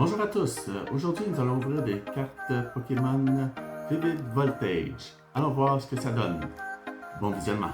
Bonjour à tous. Aujourd'hui, nous allons ouvrir des cartes Pokémon Vivid Voltage. Allons voir ce que ça donne. Bon visionnement.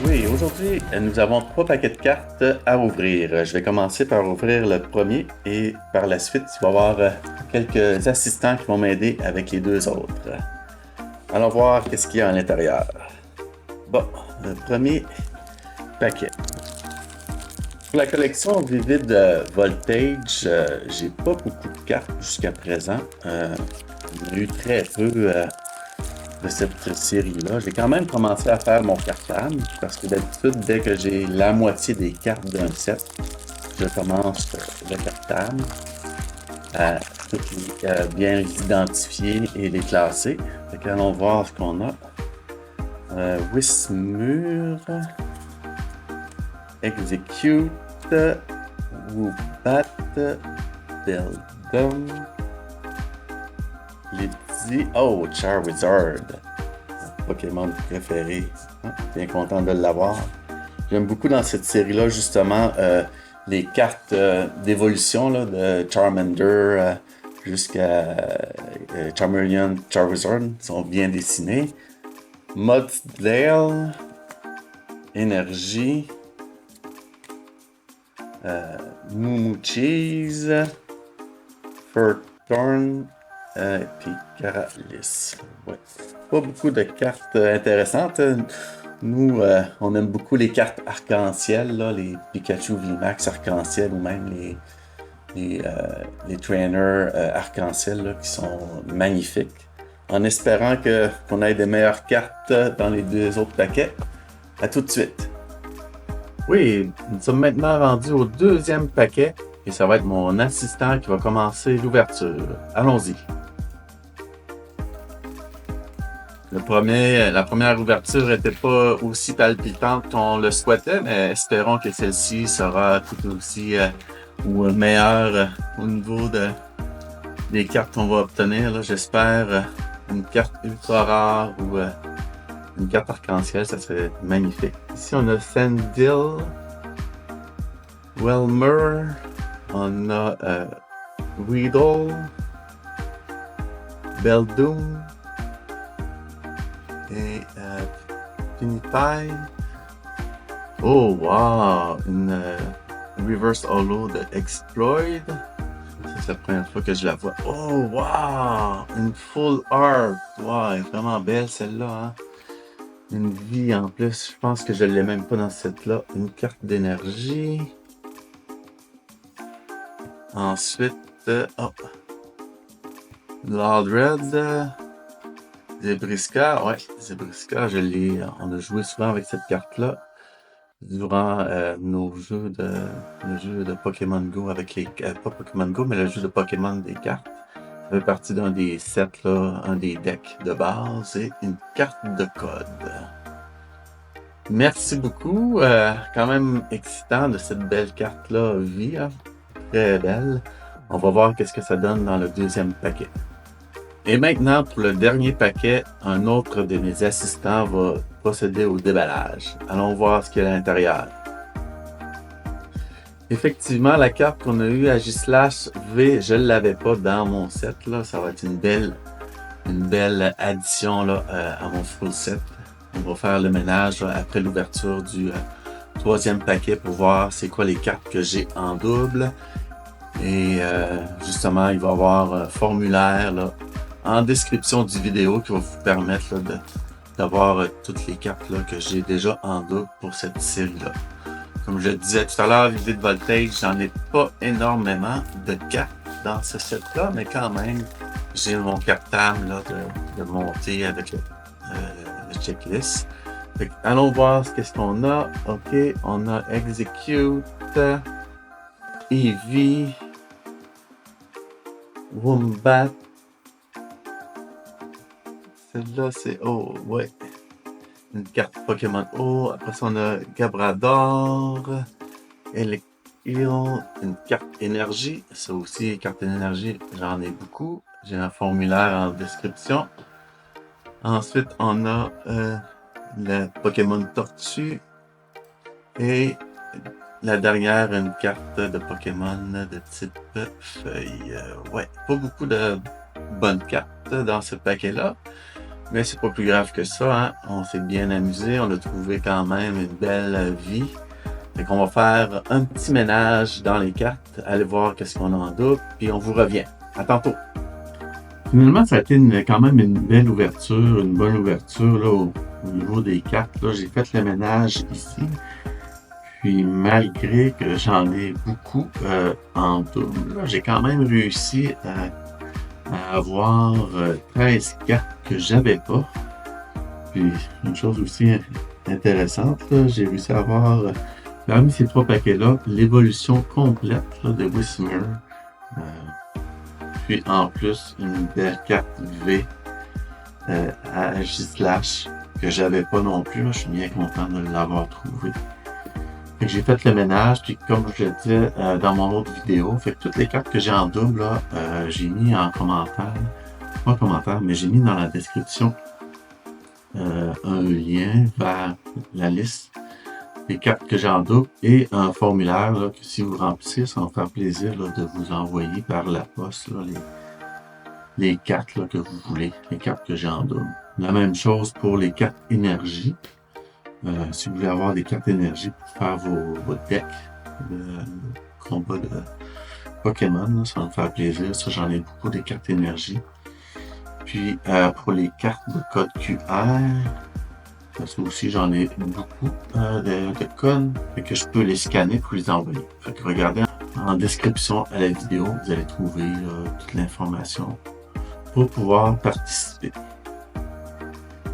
Oui, aujourd'hui, nous avons 3 paquets de cartes à ouvrir. Je vais commencer par ouvrir le premier et par la suite, il va y avoir quelques assistants qui vont m'aider avec les 2 autres. Allons voir qu'est-ce qu'il y a à l'intérieur. Bon, le premier paquet. Pour la collection Vivid Voltage, j'ai pas beaucoup de cartes jusqu'à présent. J'en ai eu très peu de cette série-là. J'ai quand même commencé à faire mon cartable parce que d'habitude, dès que j'ai la moitié des cartes d'un set, je commence le cartable à bien les identifier et les classer. Fait allons voir ce qu'on a. Whismur, Execute, Woobat, Beldum, Litzy, oh, Charizard, Pokémon préféré. Bien content de l'avoir. J'aime beaucoup dans cette série-là, justement, les cartes d'évolution là, de Charmander jusqu'à Charmeleon, Charizard sont bien dessinés. Mudsdale, Énergie, Moo Cheese, Furthorn, puis Caralis. Ouais. Pas beaucoup de cartes intéressantes. Nous, on aime beaucoup les cartes arc-en-ciel, là, les Pikachu VMAX arc-en-ciel ou même les trainers arc-en-ciel là, qui sont magnifiques. En espérant qu'on ait des meilleures cartes dans les 2 autres paquets. À tout de suite. Oui, nous sommes maintenant rendus au 2e paquet et ça va être mon assistant qui va commencer l'ouverture. Allons-y. La première ouverture n'était pas aussi palpitante qu'on le souhaitait, mais espérons que celle-ci sera tout aussi ou meilleure au niveau des cartes qu'on va obtenir. J'espère une carte ultra rare ou une carte arc-en-ciel, ça serait magnifique. Ici, on a Sandil, Welmer, on a Weedle, Beldum et Finify. Oh, wow! Une Reverse Holo de Exploid. C'est la première fois que je la vois. Oh, wow! Une Full Art. Wow, elle est vraiment belle celle-là, hein? Une vie en plus, je pense que je l'ai même pas dans cette là. Une carte d'énergie. Ensuite, Lord Red, Zebrisca. Ouais, Zebrisca, on a joué souvent avec cette carte-là durant nos jeux le jeu de Pokémon Go avec pas Pokémon Go, mais le jeu de Pokémon des cartes. Ça fait partie d'un des sets, là, un des decks de base et une carte de code. Merci beaucoup. Quand même excitant de cette belle carte-là, vie. Hein? Très belle. On va voir qu'est-ce que ça donne dans le 2e paquet. Et maintenant, pour le dernier paquet, un autre de mes assistants va procéder au déballage. Allons voir ce qu'il y a à l'intérieur. Effectivement, la carte qu'on a eue à J/V, je ne l'avais pas dans mon set. Là. Ça va être une belle addition là, à mon full set. On va faire le ménage là, après l'ouverture du 3e paquet pour voir c'est quoi les cartes que j'ai en double. Et justement, il va y avoir un formulaire là, en description du vidéo qui va vous permettre là, d'avoir toutes les cartes là, que j'ai déjà en double pour cette série-là. Comme je le disais tout à l'heure, Vivid Voltage, j'en ai pas énormément de cartes dans ce set-là, mais quand même, j'ai mon cartable là, de monter avec le checklist. Fait que, allons voir qu'est-ce qu'on a. Ok, on a Execute, Eevee, Wombat. Celle-là, c'est... Oh, ouais. Une carte Pokémon O. Après ça, on a Gabrador, Heal, une carte énergie. Ça aussi, carte énergie, j'en ai beaucoup. J'ai un formulaire en description. Ensuite, on a le Pokémon Tortue. Et la dernière, une carte de Pokémon de type feuille. Ouais, pas beaucoup de bonnes cartes dans ce paquet-là. Mais c'est pas plus grave que ça, hein. On s'est bien amusé, on a trouvé quand même une belle vie. Fait qu'on va faire un petit ménage dans les cartes, aller voir qu'est-ce qu'on a en double, puis on vous revient. À tantôt! Finalement, ça a été quand même une belle ouverture, une bonne ouverture là, au niveau des cartes. Là, j'ai fait le ménage ici. Puis malgré que j'en ai beaucoup en double, j'ai quand même réussi à avoir 13 cartes que j'avais pas. Puis une chose aussi intéressante, j'ai réussi à avoir parmi ces 3 paquets-là l'évolution complète là, de Whismur. Puis en plus une belle carte V à J-Slash que j'avais pas non plus. Là, je suis bien content de l'avoir trouvé. Fait que j'ai fait le ménage, puis comme je le disais dans mon autre vidéo, fait que toutes les cartes que j'ai en double, là, j'ai mis en commentaire, pas en commentaire, mais j'ai mis dans la description un lien vers la liste des cartes que j'ai en double et un formulaire là, que si vous remplissez, ça va me faire plaisir là, de vous envoyer par la poste là, les cartes là, que vous voulez, les cartes que j'ai en double. La même chose pour les cartes énergie. Si vous voulez avoir des cartes énergie pour faire votre deck de combat de Pokémon, là, ça va me faire plaisir. Ça, j'en ai beaucoup des cartes énergie. Puis pour les cartes de code QR, ça aussi j'en ai beaucoup de codes et que je peux les scanner pour les envoyer. Fait que regardez en description à la vidéo, vous allez trouver toute l'information pour pouvoir participer.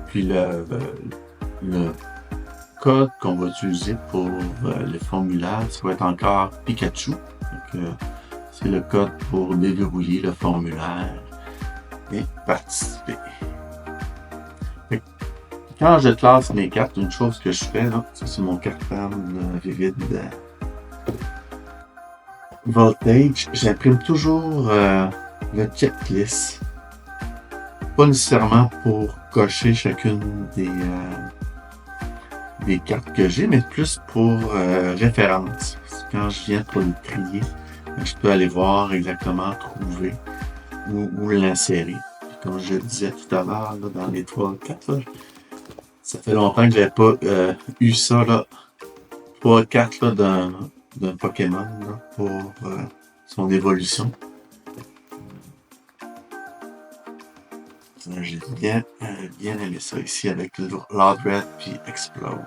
Puis le code qu'on va utiliser pour le formulaire, ça va être encore Pikachu. C'est le code pour déverrouiller le formulaire et participer. Quand je classe mes cartes, une chose que je fais, là, ça c'est mon cartable Vivid Voltage, j'imprime toujours le checklist. Pas nécessairement pour cocher chacune des cartes que j'ai, mais plus pour référence. Quand je viens pour le trier, je peux aller voir exactement, trouver où l'insérer. Comme je le disais tout à l'heure, dans les 3 4, là, ça fait longtemps que j'avais pas eu ça, là, 3 cartes là, d'un Pokémon là, pour son évolution. J'ai bien aimé ça ici avec Lordred puis Explode.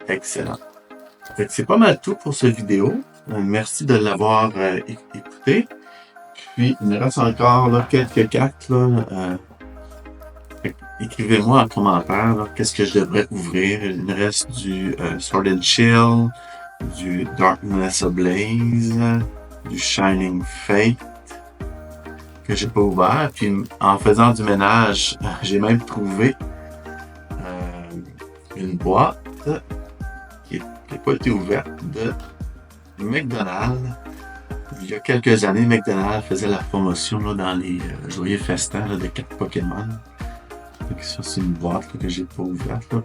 Excellent. Fait que c'est pas mal tout pour cette vidéo. Merci de l'avoir écouté. Puis il me reste encore là, quelques cartes. Là, écrivez-moi en commentaire qu'est-ce que je devrais ouvrir. Il me reste du Sword and Shield, du Darkness Ablaze, du Shining Fate que j'ai pas ouvert. Puis en faisant du ménage, j'ai même trouvé une boîte qui n'a pas été ouverte de McDonald's. Il y a quelques années, McDonald's faisait la promotion là, dans les joyeux festins là, de cartes Pokémon. Ça, c'est une boîte là, que j'ai pas ouverte. Là.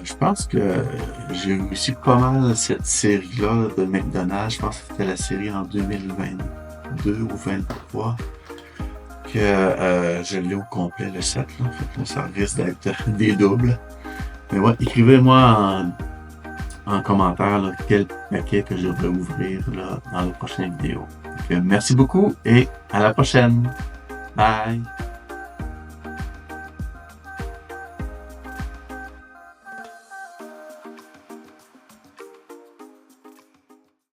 Je pense que j'ai réussi pas mal cette série-là de McDonald's. Je pense que c'était la série en 2022 ou 2023 que je l'ai au complet, le set. Là. Fait que ça risque d'être des doubles. Mais ouais, écrivez-moi en commentaire là, quel paquet que je devrais ouvrir là, dans la prochaine vidéo. Donc, merci beaucoup et à la prochaine. Bye!